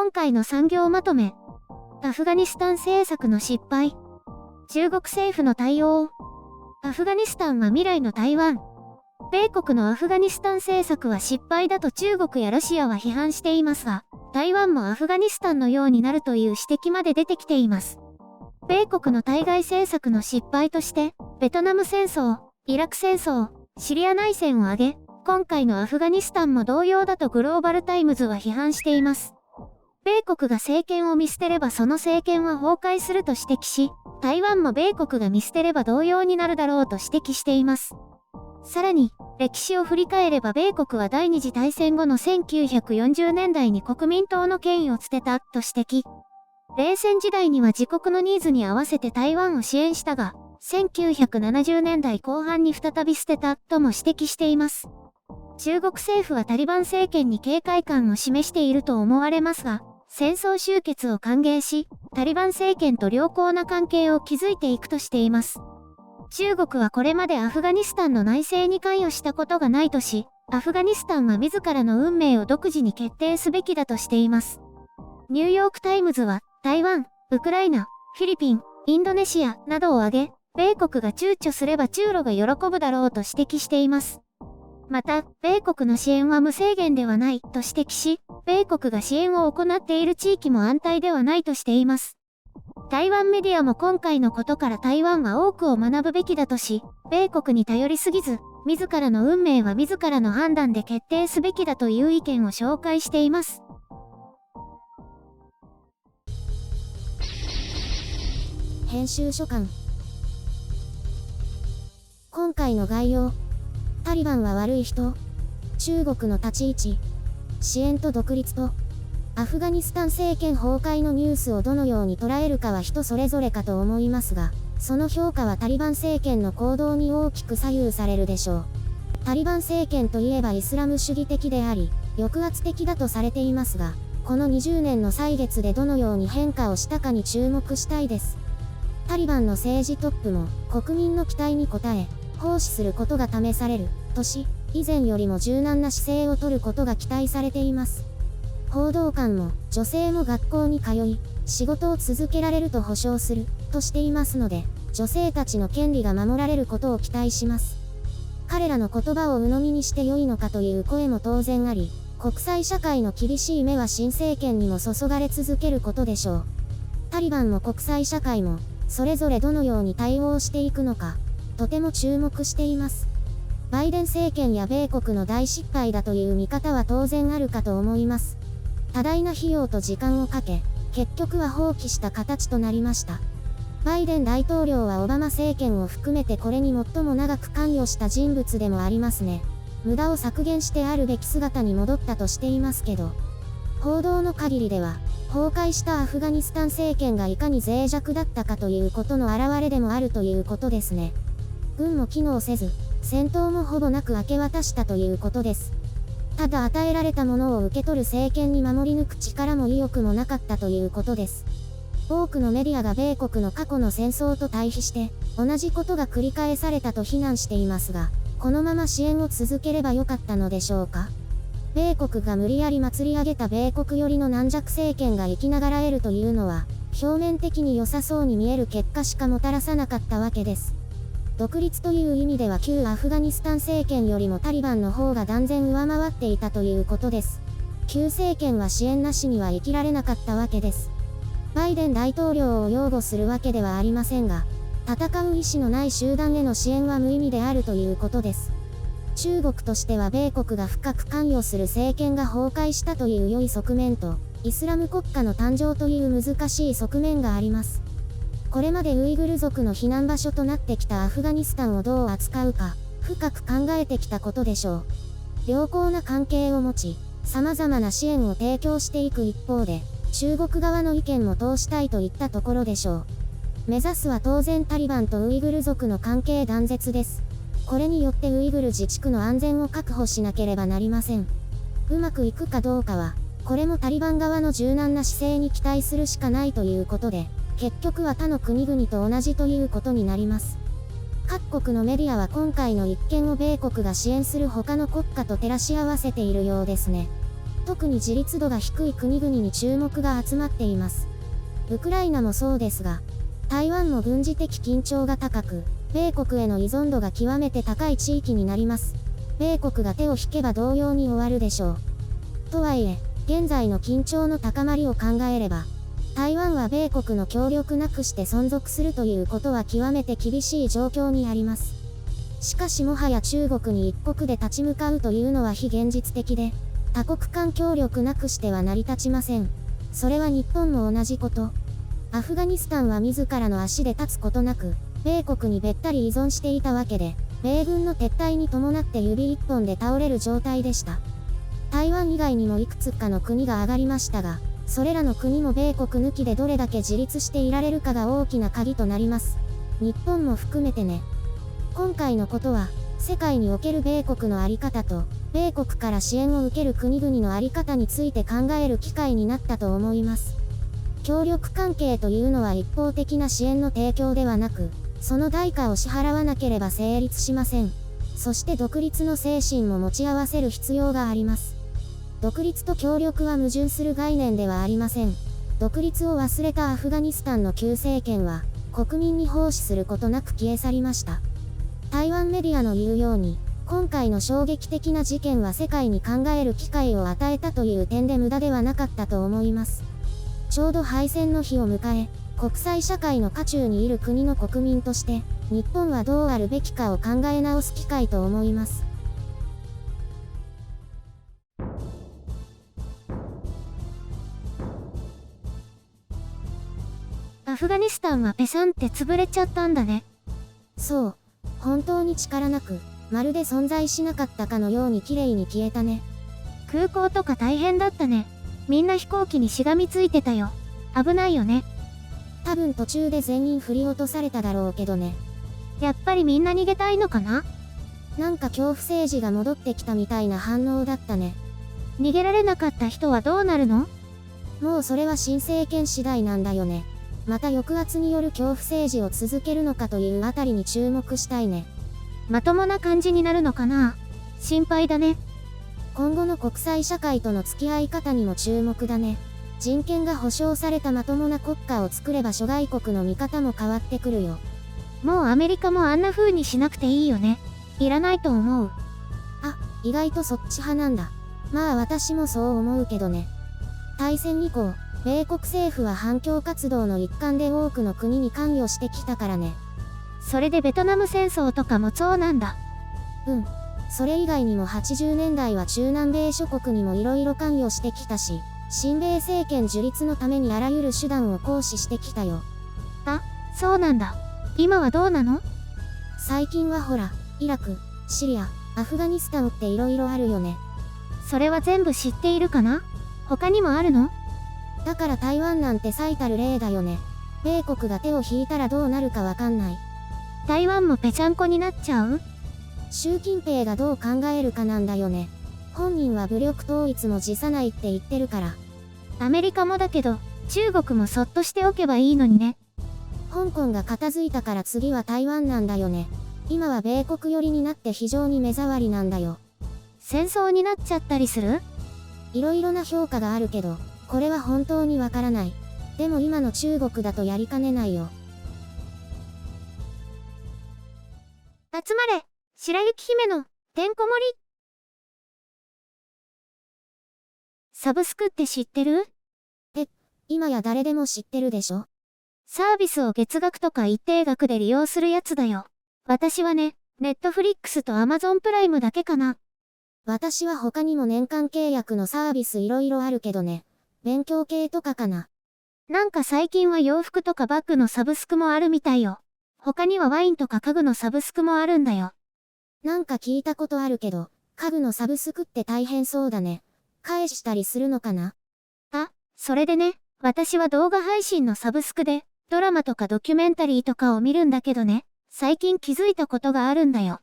今回の産業まとめ。アフガニスタン政策の失敗。中国政府の対応。アフガニスタンは未来の台湾。米国のアフガニスタン政策は失敗だと中国やロシアは批判していますが、台湾もアフガニスタンのようになるという指摘まで出てきています。米国の対外政策の失敗として、ベトナム戦争、イラク戦争、シリア内戦を挙げ、今回のアフガニスタンも同様だとグローバルタイムズは批判しています。米国が政権を見捨てればその政権は崩壊すると指摘し、台湾も米国が見捨てれば同様になるだろうと指摘しています。さらに、歴史を振り返れば米国は第二次大戦後の1940年代に国民党の権威を捨てたと指摘。冷戦時代には自国のニーズに合わせて台湾を支援したが、1970年代後半に再び捨てたとも指摘しています。中国政府はタリバン政権に警戒感を示していると思われますが、戦争終結を歓迎し、タリバン政権と良好な関係を築いていくとしています。中国はこれまでアフガニスタンの内政に関与したことがないとし、アフガニスタンは自らの運命を独自に決定すべきだとしています。ニューヨークタイムズは、台湾、ウクライナ、フィリピン、インドネシアなどを挙げ、米国が躊躇すれば中ロが喜ぶだろうと指摘しています。また、米国の支援は無制限ではないと指摘し、米国が支援を行っている地域も安泰ではないとしています。台湾メディアも今回のことから台湾は多くを学ぶべきだとし、米国に頼りすぎず、自らの運命は自らの判断で決定すべきだという意見を紹介しています。編集書簡。今回の概要。タリバンは悪い人。中国の立ち位置。支援と独立と。アフガニスタン政権崩壊のニュースをどのように捉えるかは人それぞれかと思いますが、その評価はタリバン政権の行動に大きく左右されるでしょう。タリバン政権といえばイスラム主義的であり、抑圧的だとされていますが、この20年の歳月でどのように変化をしたかに注目したいです。タリバンの政治トップも国民の期待に応え、行使することが試されるとし、以前よりも柔軟な姿勢を取ることが期待されています。報道官も女性も学校に通い、仕事を続けられると保証するとしていますので、女性たちの権利が守られることを期待します。彼らの言葉を鵜呑みにして良いのかという声も当然あり、国際社会の厳しい目は新政権にも注がれ続けることでしょう。タリバンも国際社会も、それぞれどのように対応していくのか、とても注目しています。バイデン政権や米国の大失敗だという見方は当然あるかと思います。多大な費用と時間をかけ、結局は放棄した形となりました。バイデン大統領はオバマ政権を含めてこれに最も長く関与した人物でもありますね。無駄を削減してあるべき姿に戻ったとしていますけど、報道の限りでは、崩壊したアフガニスタン政権がいかに脆弱だったかということの表れでもあるということですね。軍も機能せず、戦闘もほぼなく明け渡したということです。ただ与えられたものを受け取る政権に守り抜く力も意欲もなかったということです。多くのメディアが米国の過去の戦争と対比して、同じことが繰り返されたと非難していますが、このまま支援を続ければよかったのでしょうか。米国が無理やり祭り上げた米国寄りの軟弱政権が生きながらえるというのは、表面的に良さそうに見える結果しかもたらさなかったわけです。独立という意味では旧アフガニスタン政権よりもタリバンの方が断然上回っていたということです。旧政権は支援なしには生きられなかったわけです。バイデン大統領を擁護するわけではありませんが、戦う意思のない集団への支援は無意味であるということです。中国としては米国が深く関与する政権が崩壊したという良い側面と、イスラム国家の誕生という難しい側面があります。これまでウイグル族の避難場所となってきたアフガニスタンをどう扱うか、深く考えてきたことでしょう。良好な関係を持ち、様々な支援を提供していく一方で、中国側の意見も通したいといったところでしょう。目指すは当然タリバンとウイグル族の関係断絶です。これによってウイグル自治区の安全を確保しなければなりません。うまくいくかどうかは、これもタリバン側の柔軟な姿勢に期待するしかないということで、結局は他の国々と同じということになります。各国のメディアは今回の一件を米国が支援する他の国家と照らし合わせているようですね。特に自立度が低い国々に注目が集まっています。ウクライナもそうですが、台湾も軍事的緊張が高く、米国への依存度が極めて高い地域になります。米国が手を引けば同様に終わるでしょう。とはいえ、現在の緊張の高まりを考えれば、台湾は米国の協力なくして存続するということは極めて厳しい状況にあります。しかしもはや中国に一国で立ち向かうというのは非現実的で、多国間協力なくしては成り立ちません。それは日本も同じこと。アフガニスタンは自らの足で立つことなく、米国にべったり依存していたわけで、米軍の撤退に伴って指一本で倒れる状態でした。台湾以外にもいくつかの国が挙がりましたが、それらの国も米国抜きでどれだけ自立していられるかが大きな鍵となります。日本も含めてね。今回のことは、世界における米国の在り方と、米国から支援を受ける国々の在り方について考える機会になったと思います。協力関係というのは一方的な支援の提供ではなく、その代価を支払わなければ成立しません。そして独立の精神も持ち合わせる必要があります。独立と協力は矛盾する概念ではありません。独立を忘れたアフガニスタンの旧政権は、国民に奉仕することなく消え去りました。台湾メディアの言うように、今回の衝撃的な事件は世界に考える機会を与えたという点で無駄ではなかったと思います。ちょうど敗戦の日を迎え、国際社会の渦中にいる国の国民として、日本はどうあるべきかを考え直す機会と思います。アフガニスタンはペシャンって潰れちゃったんだね。そう。本当に力なく、まるで存在しなかったかのように綺麗に消えたね。空港とか大変だったね。みんな飛行機にしがみついてたよ。危ないよね。多分途中で全員振り落とされただろうけどね。やっぱりみんな逃げたいのかな？なんか恐怖政治が戻ってきたみたいな反応だったね。逃げられなかった人はどうなるの？もうそれは新政権次第なんだよね。また抑圧による恐怖政治を続けるのかというあたりに注目したいね。まともな感じになるのかな？心配だね。今後の国際社会との付き合い方にも注目だね。人権が保障されたまともな国家を作れば諸外国の見方も変わってくるよ。もうアメリカもあんな風にしなくていいよね。いらないと思う。あ、意外とそっち派なんだ。まあ私もそう思うけどね。大戦以降、米国政府は反共活動の一環で多くの国に関与してきたからね。それでベトナム戦争とかもそうなんだ。うん。それ以外にも80年代は中南米諸国にも色々関与してきたし、親米政権樹立のためにあらゆる手段を行使してきたよ。あ、そうなんだ。今はどうなの？最近はほら、イラク、シリア、アフガニスタンって色々あるよね。それは全部知っているかな？他にもあるの？だから台湾なんて最たる例だよね。米国が手を引いたらどうなるかわかんない。台湾もぺちゃんこになっちゃう？習近平がどう考えるかなんだよね。本人は武力統一も辞さないって言ってるから。アメリカもだけど、中国もそっとしておけばいいのにね。香港が片付いたから次は台湾なんだよね。今は米国寄りになって非常に目障りなんだよ。戦争になっちゃったりする？いろいろな評価があるけど、これは本当にわからない。でも今の中国だとやりかねないよ。集まれ、白雪姫のてんこ盛り。サブスクって知ってる？今や誰でも知ってるでしょ？サービスを月額とか一定額で利用するやつだよ。私はね、ネットフリックスとアマゾンプライムだけかな。私は他にも年間契約のサービスいろいろあるけどね。勉強系とかかな。なんか最近は洋服とかバッグのサブスクもあるみたいよ。他にはワインとか家具のサブスクもあるんだよ。なんか聞いたことあるけど、家具のサブスクって大変そうだね。返したりするのかな？あ、それでね、私は動画配信のサブスクで、ドラマとかドキュメンタリーとかを見るんだけどね、最近気づいたことがあるんだよ。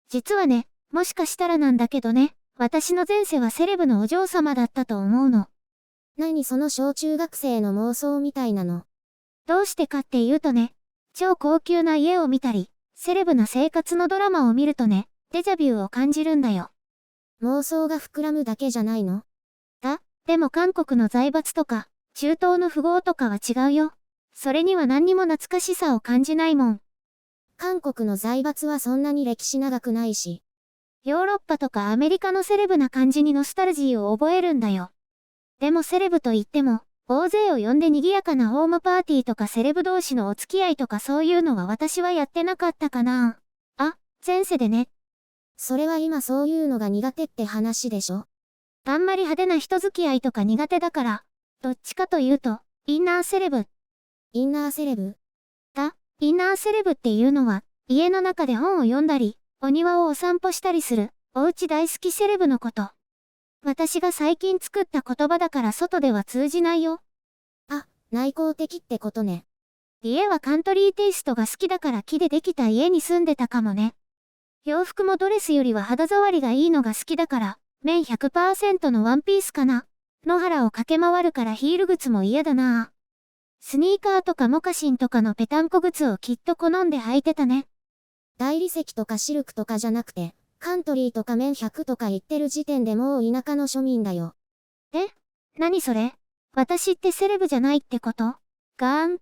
実はね、もしかしたらなんだけどね、私の前世はセレブのお嬢様だったと思うの。何その小中学生の妄想みたいなの。どうしてかっていうとね、超高級な家を見たり、セレブな生活のドラマを見るとね、デジャビューを感じるんだよ。妄想が膨らむだけじゃないの？でも韓国の財閥とか、中東の富豪とかは違うよ。それには何にも懐かしさを感じないもん。韓国の財閥はそんなに歴史長くないし。ヨーロッパとかアメリカのセレブな感じにノスタルジーを覚えるんだよ。でもセレブといっても、大勢を呼んで賑やかなホームパーティーとかセレブ同士のお付き合いとかそういうのは私はやってなかったかな。あ、前世でね。それは今そういうのが苦手って話でしょ。あんまり派手な人付き合いとか苦手だから、どっちかというと、インナーセレブ。インナーセレブ？インナーセレブっていうのは、家の中で本を読んだり、お庭をお散歩したりする、お家大好きセレブのこと。私が最近作った言葉だから外では通じないよ。あ、内向的ってことね。家はカントリーテイストが好きだから木でできた家に住んでたかもね。洋服もドレスよりは肌触りがいいのが好きだから、綿 100% のワンピースかな。野原を駆け回るからヒール靴も嫌だな。スニーカーとかモカシンとかのぺたんこ靴をきっと好んで履いてたね。大理石とかシルクとかじゃなくて、カントリーとか綿100とか言ってる時点でもう田舎の庶民だよ。何それ？私ってセレブじゃないってこと？ガーン。